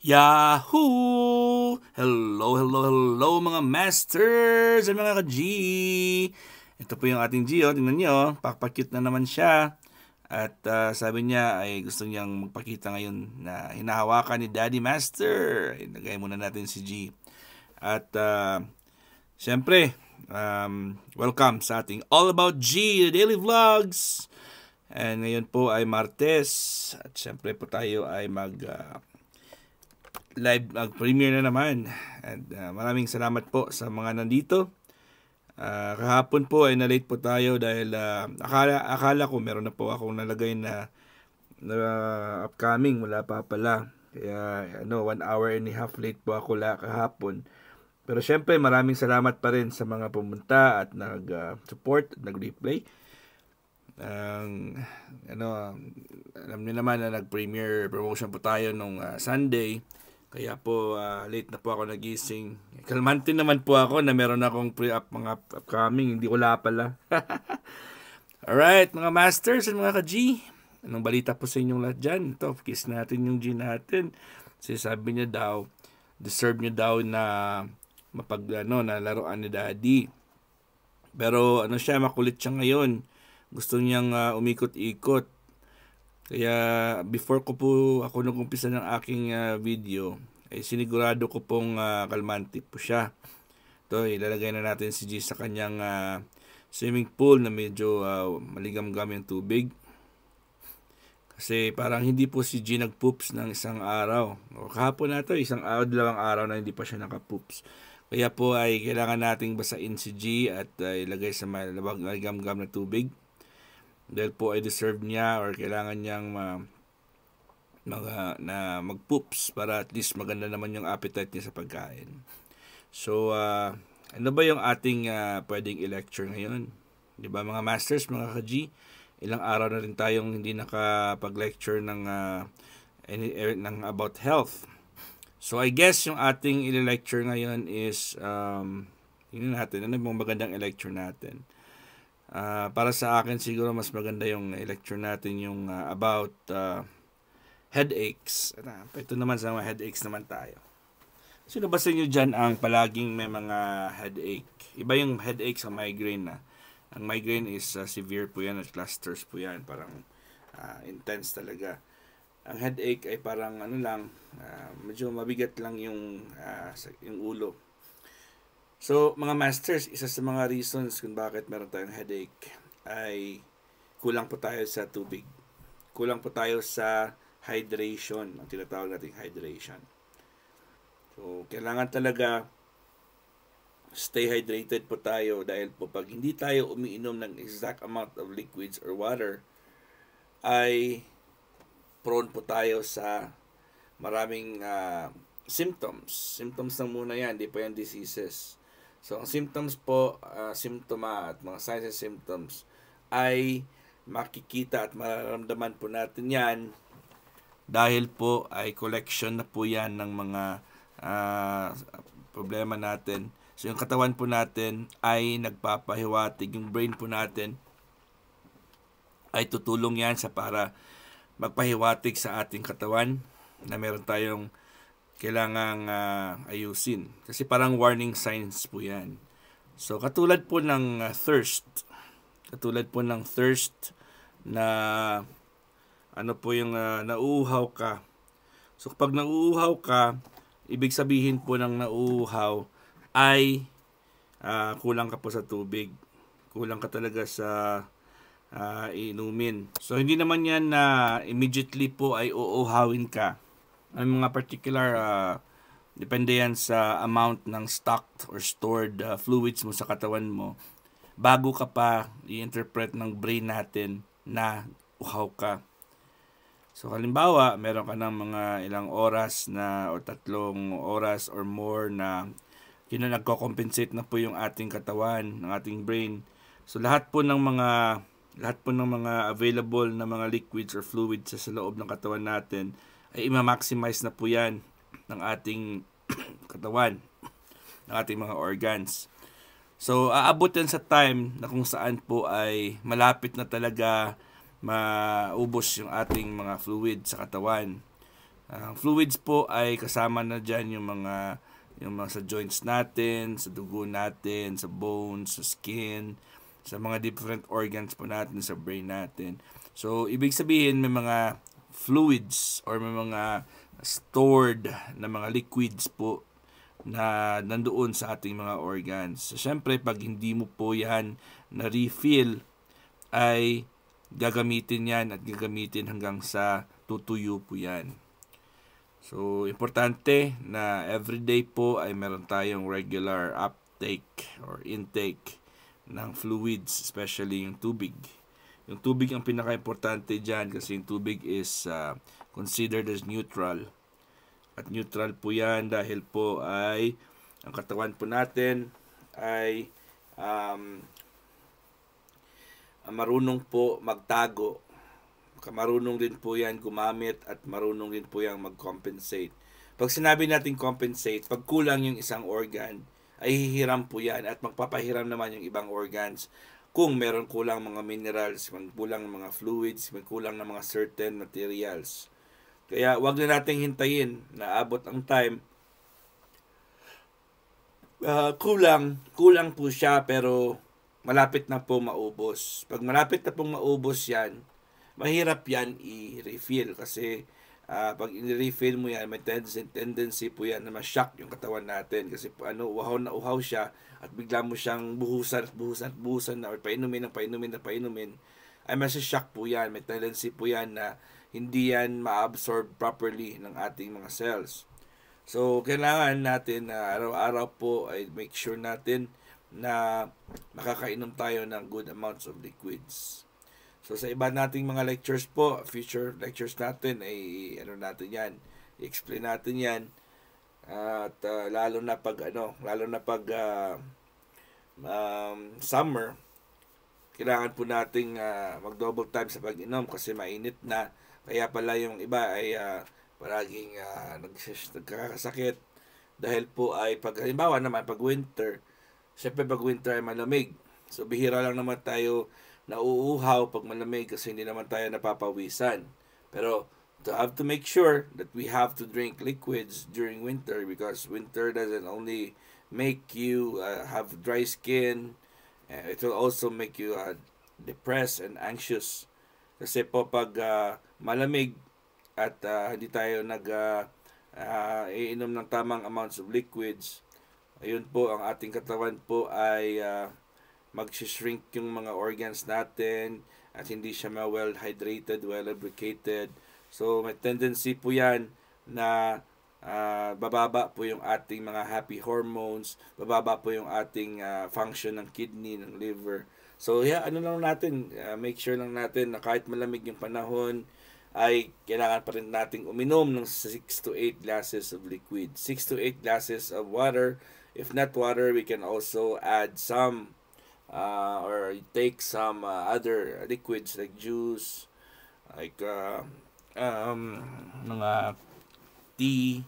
Yahoo! Hello mga masters at mga ka-G! Ito po yung ating G, tingnan nyo, pakpa-cute na naman siya. At sabi niya ay gusto niyang magpakita ngayon na hinahawakan ni Daddy Master. Ilagay muna natin si G. At syempre, welcome sa ating All About G, the Daily Vlogs. And ngayon po ay Martes. At syempre po tayo ay live premiere na naman. And maraming salamat po sa mga nandito. Kahapon po ay na-late po tayo dahil akala ko meron na po akong nalagay na upcoming, wala pa pala. Kaya 1 hour and a half late po ako kahapon. Pero syempre maraming salamat pa rin sa mga pumunta at nag-support at nag-replay. Alam niyo naman na nag-premiere promotion po tayo nung Sunday. Kaya po late na po ako nagising. Kalmante naman po ako na meron akong pre-up mga upcoming. Hindi wala pala. Alright, mga masters at mga ka-G. Anong balita po sa inyong lahat dyan? Ito, kiss natin yung G natin. Kasi sabi niya daw, deserve niya daw na na laruan ni Daddy. Pero siya, makulit siya ngayon. Gusto niyang umikot-ikot. Kaya before ko po ako nag-umpisa ng aking video, ay sinigurado ko pong kalmante po siya. Ito, ilalagay na natin si G sa kanyang swimming pool na medyo maligam-gam yung tubig. Kasi parang hindi po si G nag-poops ng isang araw. O kahapon na ito, 1 araw, 2 araw na hindi pa siya naka-poops. Kaya po ay kailangan nating basain si G at ilagay sa maligam-gam na tubig. Dahil po ay deserve niya or kailangan niyang mag-poops para at least maganda naman yung appetite niya sa pagkain. So, ano ba yung ating pwedeng i-lecture ngayon? Di ba mga masters, mga ka-G? Ilang araw na rin tayong hindi nakapag-lecture ng about health. So, I guess yung ating i-lecture ngayon is, tingnan natin, ano yung magandang i-lecture natin? Para sa akin siguro mas maganda yung lecture natin yung about headaches. Ito naman sa mga headaches naman tayo. Sino ba sa inyo dyan ang palaging may mga headache? Iba yung headache sa migraine na. Ang migraine is severe po yan at clusters po yan. Parang intense talaga. Ang headache ay parang medyo mabigat lang yung ulo. So, mga masters, isa sa mga reasons kung bakit meron tayong headache ay kulang po tayo sa tubig. Kulang po tayo sa hydration, ang tinatawag nating hydration. So, kailangan talaga stay hydrated po tayo dahil po pag hindi tayo umiinom ng exact amount of liquids or water, ay prone po tayo sa maraming symptoms. Symptoms lang muna yan, di pa yan diseases. So, ang symptoms po, symptoma at mga signs and symptoms ay makikita at mararamdaman po natin yan dahil po ay collection na po yan ng mga problema natin. So, yung katawan po natin ay nagpapahiwatig. Yung brain po natin ay tutulong yan sa para magpahiwatig sa ating katawan na meron tayong kailangang ayusin. Kasi parang warning signs po yan. So, katulad po ng thirst. Katulad po ng thirst na po yung nauuhaw ka. So, kapag nauuhaw ka, ibig sabihin po ng nauuhaw ay kulang ka po sa tubig. Kulang ka talaga sa inumin. So, hindi naman yan na immediately po ay uuhawin ka. Ang mga particular, depende yan sa amount ng stocked or stored fluids mo sa katawan mo bago ka pa i-interpret ng brain natin na uhaw ka. So, halimbawa, meron ka ng mga ilang oras na o 3 oras or more na nagko-compensate na po yung ating katawan, ng ating brain. So, lahat po ng mga available na mga liquids or fluids sa loob ng katawan natin ay ima-maximize na po yan ng ating katawan, ng ating mga organs. So, aabot yan sa time na kung saan po ay malapit na talaga maubos yung ating mga fluid sa katawan. Ang fluids po ay kasama na dyan yung mga sa joints natin, sa dugo natin, sa bones, sa skin, sa mga different organs po natin, sa brain natin. So, ibig sabihin may mga fluids or may mga stored na mga liquids po na nandoon sa ating mga organs. So, syempre, pag hindi mo po yan na-refill, ay gagamitin yan at gagamitin hanggang sa tutuyo po yan. So, importante na everyday po ay meron tayong regular uptake or intake ng fluids, especially yung tubig. Yung tubig ang pinaka-importante dyan kasi yung tubig is considered as neutral. At neutral po yan dahil po ay ang katawan po natin ay marunong po magtago. Marunong din po yan gumamit at marunong din po yan mag-compensate. Pag sinabi natin compensate, pag kulang yung isang organ, ay hihiram po yan at magpapahiram naman yung ibang organs. Kung meron kulang mga minerals, kulang mga fluids, may kulang ng mga certain materials. Kaya wag na nating hintayin na abot ang time. Kulang po siya pero malapit na po maubos. Pag malapit na pong maubos yan, mahirap yan i-refill kasi pag i-refill mo yan, may tendency po yan na ma-shock yung katawan natin kasi uhaw na uhaw siya at bigla mo siyang buhusan na or painumin ay masa-shock po yan. May tendency po yan na hindi yan ma-absorb properly ng ating mga cells. So, kailangan natin na araw-araw po ay make sure natin na makakainom tayo ng good amounts of liquids. So sa iba nating mga lectures po, future lectures natin ay natin 'yan. I-explain natin 'yan. At lalo na pag summer, kailangan po nating mag-double time sa pag-inom kasi mainit na. Kaya pala yung iba ay palaging nagkakasakit dahil po ay halimbawa naman pag winter, syempre pag winter ay malamig. So bihira lang naman tayo nauuhaw pag malamig kasi hindi naman tayo napapawisan. Pero to have to make sure that we have to drink liquids during winter because winter doesn't only make you have dry skin, it will also make you depressed and anxious. Kasi po pag malamig at hindi tayo iinom ng tamang amounts of liquids, ayun po ang ating katawan po ay mag-shrink yung mga organs natin at hindi siya well hydrated, well lubricated. So may tendency po yan na bababa po yung ating mga happy hormones, bababa po yung ating function ng kidney, ng liver. So make sure lang natin na kahit malamig yung panahon, ay kailangan pa rin nating uminom ng 6 to 8 glasses of liquid. 6 to 8 glasses of water. If not water, we can also add some or take some other liquids like juice, like mga tea,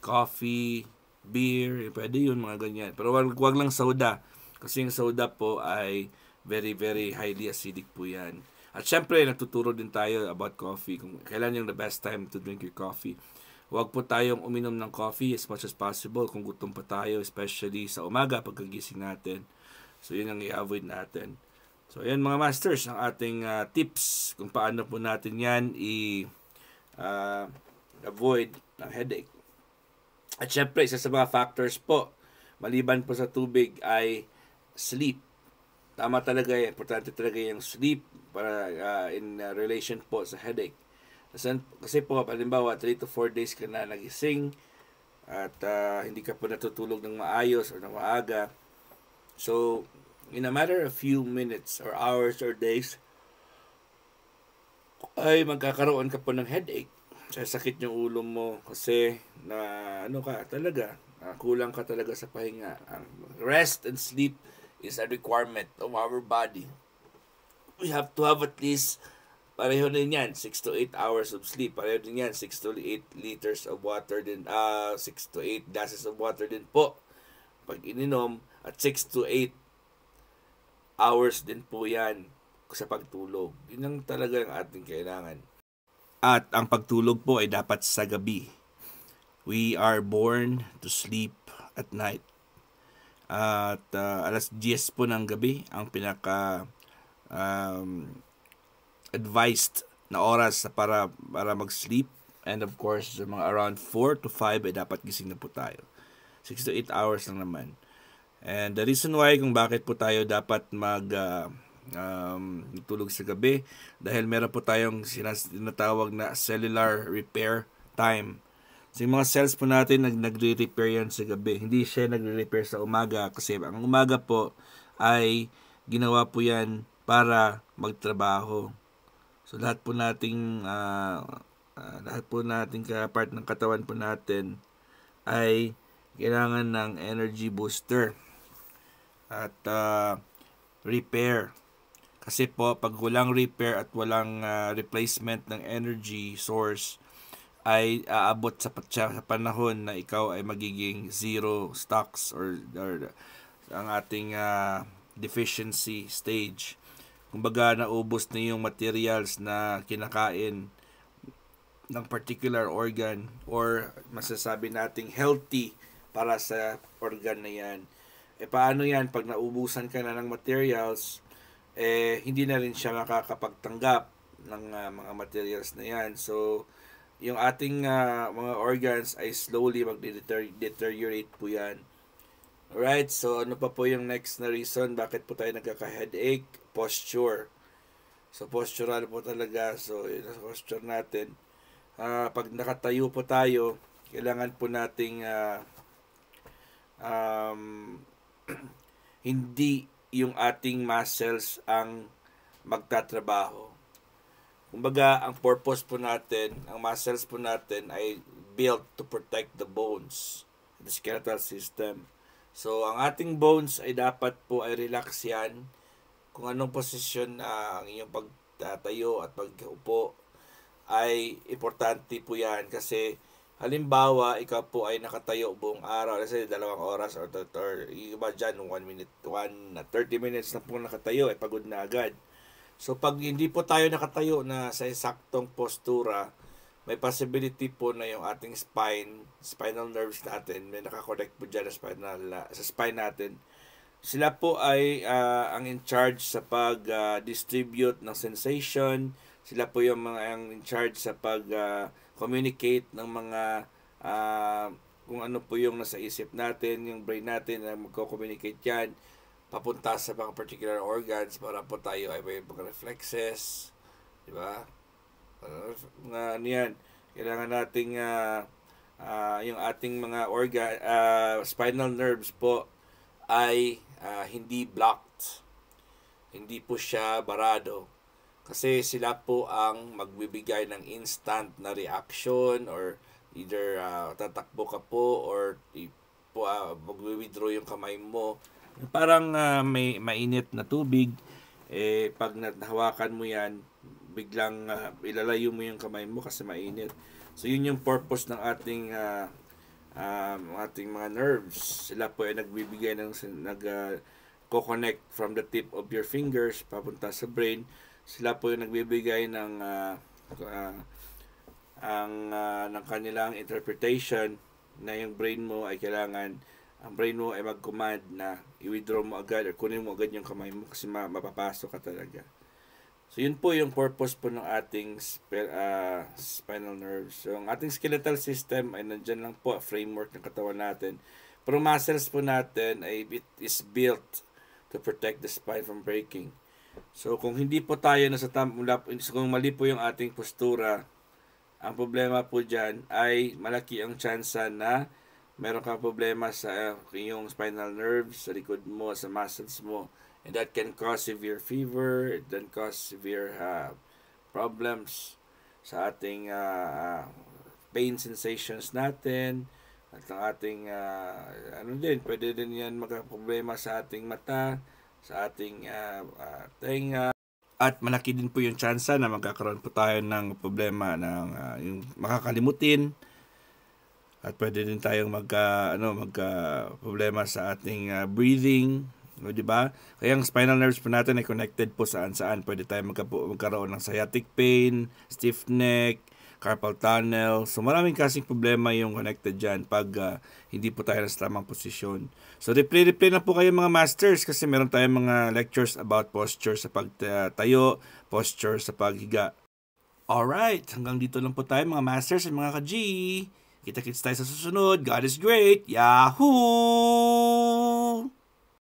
coffee, beer, pwede yun, mga ganyan. Pero wag lang soda kasi yung soda po ay very very highly acidic po yan. At syempre nagtuturo din tayo about coffee, kung kailan yung the best time to drink your coffee. Huwag po tayong uminom ng coffee as much as possible kung gutom pa tayo, especially sa umaga pagkagising natin. So, yun ang i-avoid natin. So, ayan mga masters, ang ating tips kung paano po natin yan avoid ng headache. At syempre, isa sa mga factors po, maliban po sa tubig, ay sleep. Tama talaga yan. Importante talaga yung sleep para in relation po sa headache. Kasi po, halimbawa, 3 to 4 days ka na nagising at hindi ka po natutulog ng maayos o ng maaga. So, in a matter of few minutes or hours or days, ay magkakaroon ka po ng headache. Sakit yung ulo mo kasi kulang ka talaga sa pahinga. Rest and sleep is a requirement of our body. We have to have at least, pareho din yan, 6 to 8 hours of sleep. Pareho din yan, 6 to 8 liters of water din, 6 to 8 glasses of water din po. Pag ininom, at 6 to 8 hours din po yan sa pagtulog. Yun ang talaga ang ating kailangan. At ang pagtulog po ay dapat sa gabi. We are born to sleep at night. At alas 10 po ng gabi ang pinaka advised na oras para mag-sleep. And of course, mga around 4 to 5 ay dapat gising na po tayo. 6 to 8 hours lang naman. And the reason why kung bakit po tayo dapat tulog sa gabi, dahil meron po tayong sinatawag na cellular repair time. So yung mga cells po natin nagre-repair yan sa gabi. Hindi siya nagre-repair sa umaga kasi ang umaga po ay ginawa po yan para magtrabaho. So lahat po nating part ng katawan po natin ay kailangan ng energy booster at repair. Kasi po, pag walang repair at walang replacement ng energy source, ay aabot sa panahon na ikaw ay magiging zero stocks or ang ating deficiency stage. Kumbaga, naubos na yung materials na kinakain ng particular organ or masasabi nating healthy para sa organ na yan. Paano yan? Pag naubusan ka na ng materials, hindi na rin siya makakapagtanggap ng mga materials na yan. So, yung ating mga organs ay slowly mag-deteriorate po yan. Alright, so ano pa po yung next na reason bakit po tayo nagkaka-headache? Posture. So, postural po talaga. So, yung posture natin. Pag nakatayo po tayo, kailangan po nating hindi yung ating muscles ang magtatrabaho. Kumbaga, ang purpose po natin, ang muscles po natin ay built to protect the bones, the skeletal system. So, ang ating bones ay dapat po ay relax yan. Kung anong posisyon ang inyong pagtatayo at pag-upo ay importante po yan kasi halimbawa, ikaw po ay nakatayo buong araw, kasi 2 oras or iba dyan, 30 minutes na po nakatayo, ay pagod na agad. So, pag hindi po tayo nakatayo na sa saktong postura, may possibility po na yung ating spinal nerves natin, may nakakonect po dyan sa spine natin. Sila po ay ang in charge sa pag-distribute ng sensation. Sila po yung mga in charge sa communicate ng mga kung ano po yung nasa isip natin, yung brain natin na magko-communicate yan papunta sa mga particular organs para po tayo ay may mga reflexes, di ba? Ano yan, kailangan nating yung ating mga spinal nerves po ay hindi blocked, hindi po siya barado. Kasi sila po ang magbibigay ng instant na reaction or either tatakbo ka po or mag-withdraw yung kamay mo. Parang may mainit na tubig, pag nahawakan mo yan, biglang ilalayo mo yung kamay mo kasi mainit. So yun yung purpose ng ating mga nerves. Sila po ay nagbibigay co-connect from the tip of your fingers papunta sa brain. Sila po yung nagbibigay ng kanilang interpretation na yung brain mo ay kailangan, ang brain mo ay mag-command na i-withdraw mo agad or kunin mo agad yung kamay mo kasi mapapasok ka talaga. So yun po yung purpose po ng ating spinal nerves. So ang ating skeletal system ay nandyan lang po, framework ng katawan natin. Pero muscles po natin ay it is built to protect the spine from breaking. So kung hindi po tayo kung mali po yung ating postura, ang problema po dyan ay malaki ang tsansa na meron kang problema sa iyong spinal nerves, sa likod mo, sa muscles mo. And that can cause severe fever, it can cause severe problems sa ating pain sensations natin, at ang ating, pwede din yan magka-problema sa ating mata, sa ating tenga. At malaki din po yung tsansa na magkakaroon po tayo ng problema ng yung makakalimutin. At pwede din tayong magka problema sa ating breathing, O, di ba? Kaya ang spinal nerves po natin ay connected po saan-saan. Pwede tayo magkaroon ng sciatic pain, stiff neck, carpal tunnel. So maraming kasing problema yung connected dyan pag hindi po tayo nasa tamang posisyon. So replay na po kayo mga masters kasi meron tayong mga lectures about posture sa pagtayo, posture sa paghiga. Alright, hanggang dito lang po tayo mga masters at mga ka-G. Kita-kits tayo sa susunod. God is great. Yahoo!